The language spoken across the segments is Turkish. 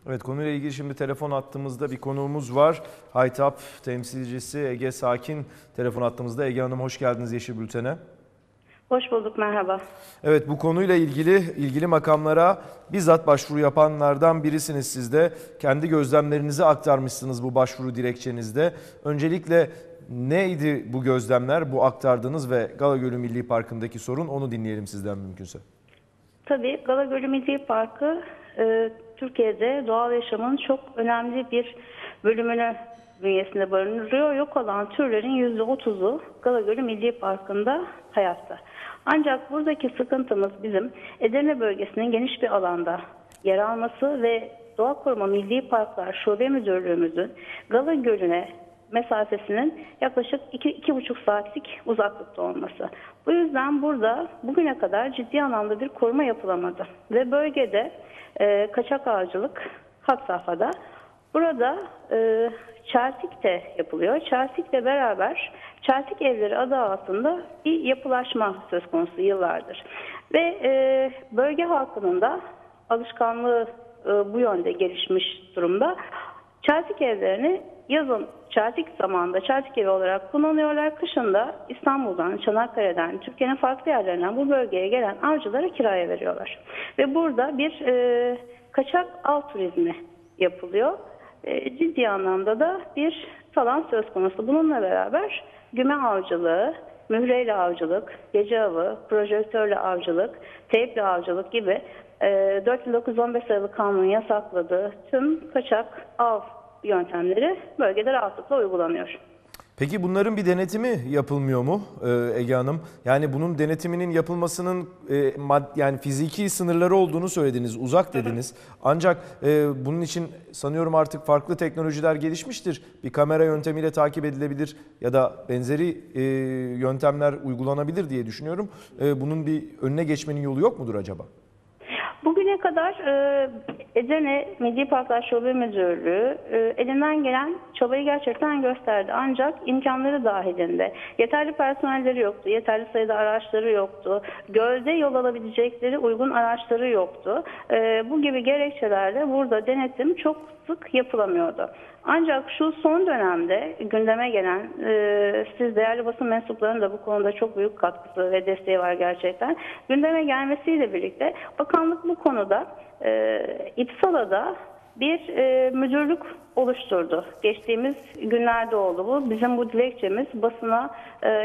Evet, konuyla ilgili şimdi telefon attığımızda bir konuğumuz var. Haytap temsilcisi Ege Sakin telefon attığımızda. Ege Hanım hoş geldiniz Yeşil Bülten'e. Hoş bulduk, merhaba. Evet, bu konuyla ilgili makamlara bizzat başvuru yapanlardan birisiniz siz de. Kendi gözlemlerinizi aktarmışsınız bu başvuru dilekçenizde. Öncelikle neydi bu gözlemler, bu aktardığınız ve Galagölü Milli Parkı'ndaki sorun, onu dinleyelim sizden mümkünse. Tabii Galagölü Milli Parkı Türkiye'de doğal yaşamın çok önemli bir bölümünü bünyesinde barındırıyor. Yok olan türlerin %30'u Galagölü Milli Parkı'nda hayatta. Ancak buradaki sıkıntımız bizim Edirne bölgesinin geniş bir alanda yer alması ve Doğa Koruma Milli Parklar Şube Müdürlüğümüzün Galagölü'ne mesafesinin yaklaşık 2,5 saatlik uzaklıkta olması. Bu yüzden burada bugüne kadar ciddi anlamda bir koruma yapılamadı. Ve bölgede kaçak avcılık had safhada. Burada çeltik de yapılıyor. Çeltikle beraber çeltik evleri adı altında bir yapılaşma söz konusu yıllardır. Ve bölge halkının da alışkanlığı bu yönde gelişmiş durumda. Çeltik evlerini yazın çeltik zamanında çeltik evi olarak kullanıyorlar. Kışında İstanbul'dan, Çanakkale'den, Türkiye'nin farklı yerlerinden bu bölgeye gelen avcılara kiraya veriyorlar. Ve burada bir kaçak av turizmi yapılıyor. Ciddi anlamda da bir talan söz konusu. Bununla beraber güme avcılığı, mühreyle avcılık, gece avı, projektörle avcılık, teyple avcılık gibi 4915 sayılı kanunun yasakladığı tüm kaçak av yöntemleri bölgede rahatlıkla uygulanıyor. Peki bunların bir denetimi yapılmıyor mu Ege Hanım? Yani bunun denetiminin yapılmasının yani fiziki sınırları olduğunu söylediniz, uzak dediniz. Ancak bunun için sanıyorum artık farklı teknolojiler gelişmiştir. Bir kamera yöntemiyle takip edilebilir ya da benzeri yöntemler uygulanabilir diye düşünüyorum. Bunun bir önüne geçmenin yolu yok mudur acaba? Bugüne kadar Edirne Milli Parklar Şube Müdürlüğü elinden gelen çabayı gerçekten gösterdi. Ancak imkanları dahilinde. Yeterli personelleri yoktu, yeterli sayıda araçları yoktu. Gölde yol alabilecekleri uygun araçları yoktu. Bu gibi gerekçelerle burada denetim çok sık yapılamıyordu. Ancak şu son dönemde gündeme gelen, siz değerli basın mensuplarının da bu konuda çok büyük katkısı ve desteği var gerçekten. Gündeme gelmesiyle birlikte bakanlık bu konuda İpsala'da bir müdürlük oluşturdu. Geçtiğimiz günlerde oldu bu. Bizim bu dilekçemiz basına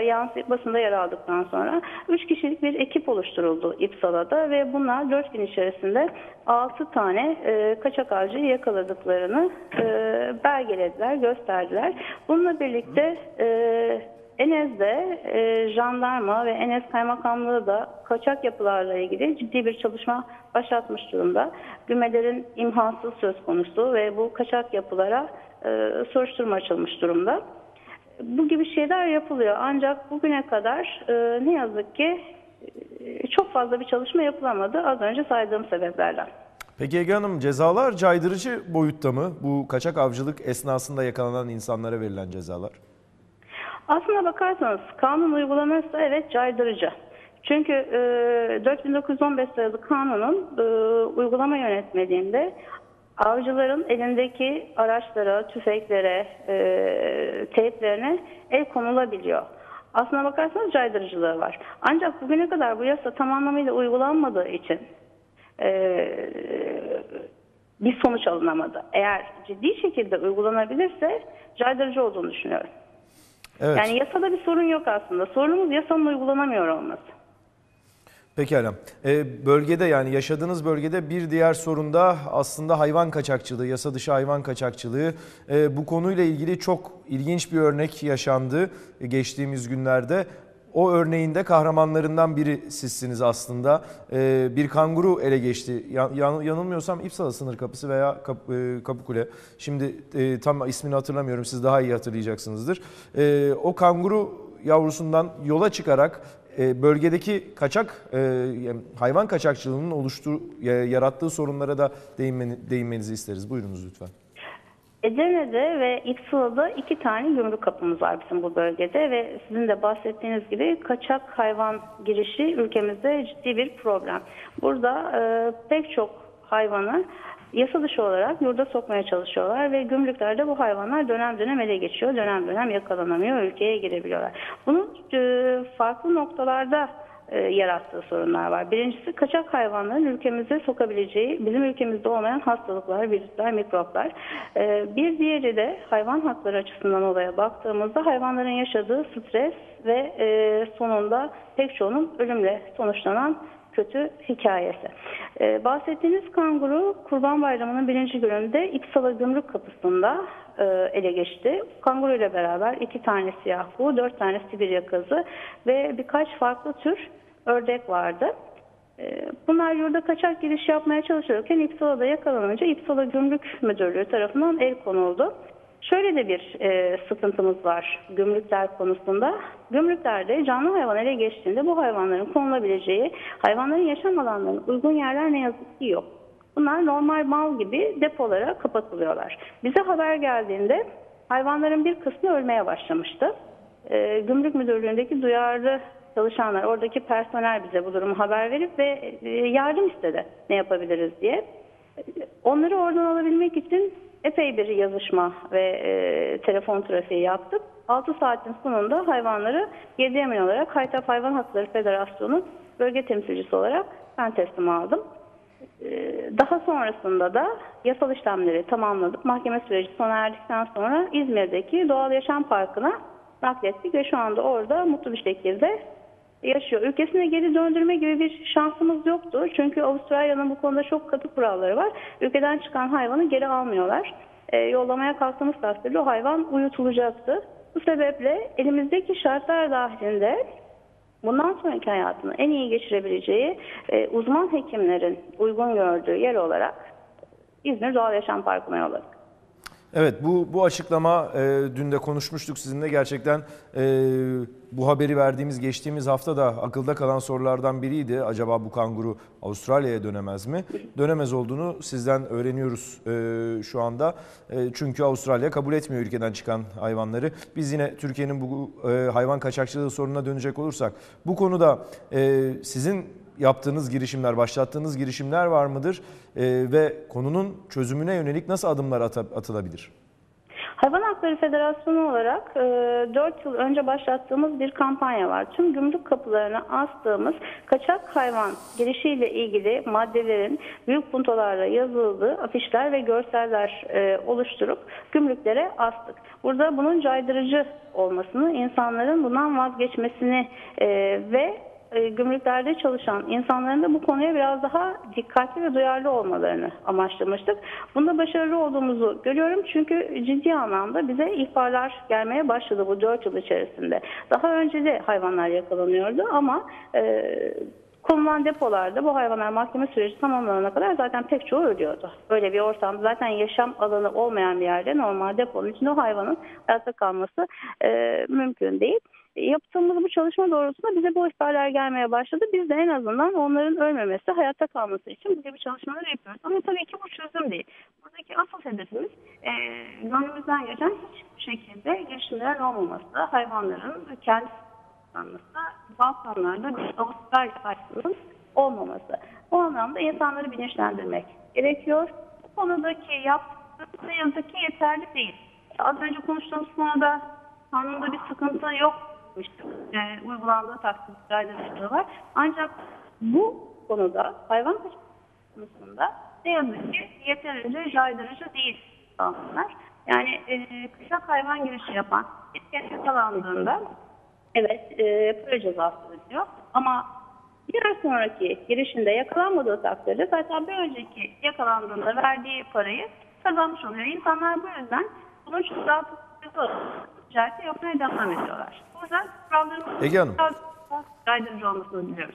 yansıyıp basında yer aldıktan sonra 3 kişilik bir ekip oluşturuldu İpsala'da ve bunlar 4 gün içerisinde 6 tane kaçak avcıyı yakaladıklarını belgelediler, gösterdiler. Bununla birlikte Enez'de jandarma ve Enez Kaymakamlığı da kaçak yapılarla ilgili ciddi bir çalışma başlatmış durumda. Gümelerin imhası söz konusu ve bu kaçak yapılara soruşturma açılmış durumda. Bu gibi şeyler yapılıyor. Ancak bugüne kadar ne yazık ki çok fazla bir çalışma yapılamadı az önce saydığım sebeplerden. Peki Ege Hanım, cezalar caydırıcı boyutta mı? Bu kaçak avcılık esnasında yakalanan insanlara verilen cezalar? Aslına bakarsanız kanun uygulaması evet caydırıcı. Çünkü 4915 sayılı kanunun uygulama yönetmeliğinde avcıların elindeki araçlara, tüfeklere, teyplerine el konulabiliyor. Aslına bakarsanız caydırıcılığı var. Ancak bugüne kadar bu yasa tam anlamıyla uygulanmadığı için bir sonuç alınamadı. Eğer ciddi şekilde uygulanabilirse caydırıcı olduğunu düşünüyorum. Evet. Yani yasada bir sorun yok aslında. Sorunumuz yasanın uygulanamıyor olması. Pekala. Bölgede, yani yaşadığınız bölgede bir diğer sorun da aslında hayvan kaçakçılığı, yasa dışı hayvan kaçakçılığı. Bu konuyla ilgili çok ilginç bir örnek yaşandı geçtiğimiz günlerde. O örneğin de kahramanlarından biri sizsiniz aslında. Bir kanguru ele geçti. Yanılmıyorsam İpsala sınır kapısı veya Kapıkule. Şimdi tam ismini hatırlamıyorum. Siz daha iyi hatırlayacaksınızdır. O kanguru yavrusundan yola çıkarak bölgedeki kaçak hayvan kaçakçılığının yarattığı sorunlara da değinmenizi isteriz. Buyurunuz lütfen. Edirne'de ve İpsala'da 2 tane gümrük kapımız var bizim bu bölgede ve sizin de bahsettiğiniz gibi kaçak hayvan girişi ülkemizde ciddi bir problem. Burada pek çok hayvanı yasa dışı olarak yurda sokmaya çalışıyorlar ve gümrüklerde bu hayvanlar dönem dönem ele geçiyor, dönem dönem yakalanamıyor, ülkeye girebiliyorlar. Bunun farklı noktalarda yarattığı sorunlar var. Birincisi, kaçak hayvanların ülkemize sokabileceği, bizim ülkemizde olmayan hastalıklar, virüsler, mikroplar. Bir diğeri de hayvan hakları açısından olaya baktığımızda hayvanların yaşadığı stres ve sonunda pek çoğunun ölümle sonuçlanan kötü hikayesi. Bahsettiğiniz kanguru Kurban Bayramı'nın birinci gününde İpsala Gümrük Kapısı'nda ele geçti. Kanguru ile beraber 2 tane siyah kuğu, 4 tane Sibirya kazı ve birkaç farklı tür ördek vardı. Bunlar yurda kaçak giriş yapmaya çalışırken İpsala'da yakalanınca İpsala Gümrük Müdürlüğü tarafından el konuldu. Şöyle de bir sıkıntımız var gümrükler konusunda. Gümrüklerde canlı hayvan ele geçtiğinde bu hayvanların konulabileceği, hayvanların yaşam alanlarına uygun yerler ne yazık ki yok. Bunlar normal mal gibi depolara kapatılıyorlar. Bize haber geldiğinde hayvanların bir kısmı ölmeye başlamıştı. Gümrük Müdürlüğü'ndeki duyarlı çalışanlar, oradaki personel bize bu durumu haber verip ve yardım istedi ne yapabiliriz diye. Onları oradan alabilmek için epey bir yazışma ve telefon trafiği yaptık. 6 saatin sonunda hayvanları 7 emin olarak Haytap Hayvan Hakları Federasyonu bölge temsilcisi olarak ben teslim aldım. Daha sonrasında da yasal işlemleri tamamladık. Mahkeme süreci sona erdikten sonra İzmir'deki Doğal Yaşam Parkı'na naklettik ve şu anda orada mutlu bir şekilde yaşıyor. Ülkesine geri döndürme gibi bir şansımız yoktu. Çünkü Avustralya'nın bu konuda çok katı kuralları var. Ülkeden çıkan hayvanı geri almıyorlar. Yollamaya kalktığımız takdirde o hayvan uyutulacaktı. Bu sebeple elimizdeki şartlar dahilinde bundan sonraki hayatını en iyi geçirebileceği uzman hekimlerin uygun gördüğü yer olarak İzmir Doğal Yaşam Parkı'na yolladık. Evet, bu açıklama dün de konuşmuştuk sizinle, gerçekten bu haberi verdiğimiz geçtiğimiz hafta da akılda kalan sorulardan biriydi. Acaba bu kanguru Avustralya'ya dönemez mi? Dönemez olduğunu sizden öğreniyoruz şu anda. Çünkü Avustralya kabul etmiyor ülkeden çıkan hayvanları. Biz yine Türkiye'nin bu hayvan kaçakçılığı sorununa dönecek olursak bu konuda sizin yaptığınız girişimler, başlattığınız girişimler var mıdır? Ve konunun çözümüne yönelik nasıl adımlar atılabilir? Hayvan Hakları Federasyonu olarak 4 yıl önce başlattığımız bir kampanya var. Tüm gümrük kapılarına astığımız kaçak hayvan girişiyle ilgili maddelerin büyük puntolarla yazıldığı afişler ve görseller oluşturup gümrüklere astık. Burada bunun caydırıcı olmasını, insanların bundan vazgeçmesini ve gümrüklerde çalışan insanların da bu konuya biraz daha dikkatli ve duyarlı olmalarını amaçlamıştık. Bunda başarılı olduğumuzu görüyorum çünkü ciddi anlamda bize ihbarlar gelmeye başladı bu 4 yıl içerisinde. Daha önce de hayvanlar yakalanıyordu ama konulan depolarda bu hayvanlar mahkeme süreci tamamlanana kadar zaten pek çoğu ölüyordu. Böyle bir ortam, zaten yaşam alanı olmayan bir yerde normal deponun içinde o hayvanın hayatta kalması mümkün değil. Yaptığımız bu çalışma doğrultusunda bize bu ihbarlar gelmeye başladı. Biz de en azından onların ölmemesi, hayatta kalması için bu gibi çalışmalar yapıyoruz. Ama tabii ki bu çözüm değil. Buradaki asıl hedefimiz gönlümüzden geçen hiçbir şekilde girişimlerin olmaması, hayvanların kendi kullanması, Balkanlarda bir Avustralya karşısının olmaması. O anlamda insanları bilinçlendirmek gerekiyor. Bu konudaki yaptığımız ne yazık ki yeterli değil. Az önce konuştuğumuz konuda kanunda bir sıkıntı yok. Uygulandığı takdirde caydırıcılığı var. Ancak bu konuda hayvan kaçakçılığı konusunda ne yazık ki yeterince caydırıcı değil kanunlar. Yani kaçak hayvan girişi yapan bir kez yakalandığında evet para cezası ödüyor. Ama bir sonraki girişinde yakalanmadığı takdirde zaten bir önceki yakalandığında verdiği parayı kazanmış oluyor. İnsanlar bu yüzden bunu çok daha ticareti yapmaya devam ediyorlar. O yüzden Ege Hanım, caydırıcı olmasını diliyoruz.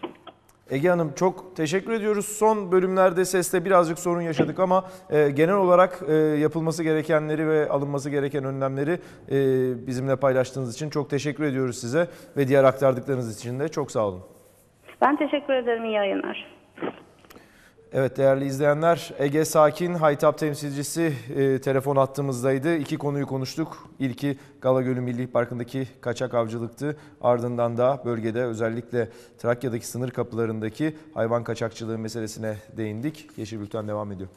Ege Hanım çok teşekkür ediyoruz. Son bölümlerde seste birazcık sorun yaşadık ama genel olarak yapılması gerekenleri ve alınması gereken önlemleri bizimle paylaştığınız için çok teşekkür ediyoruz size ve diğer aktardıklarınız için de çok sağ olun. Ben teşekkür ederim. İyi yayınlar. Evet değerli izleyenler, Ege Sakin, Haytap temsilcisi telefon hattımızdaydı. 2 konuyu konuştuk. İlki Galagölü Milli Parkı'ndaki kaçak avcılıktı. Ardından da bölgede özellikle Trakya'daki sınır kapılarındaki hayvan kaçakçılığı meselesine değindik. Yeşil Bülten devam ediyor.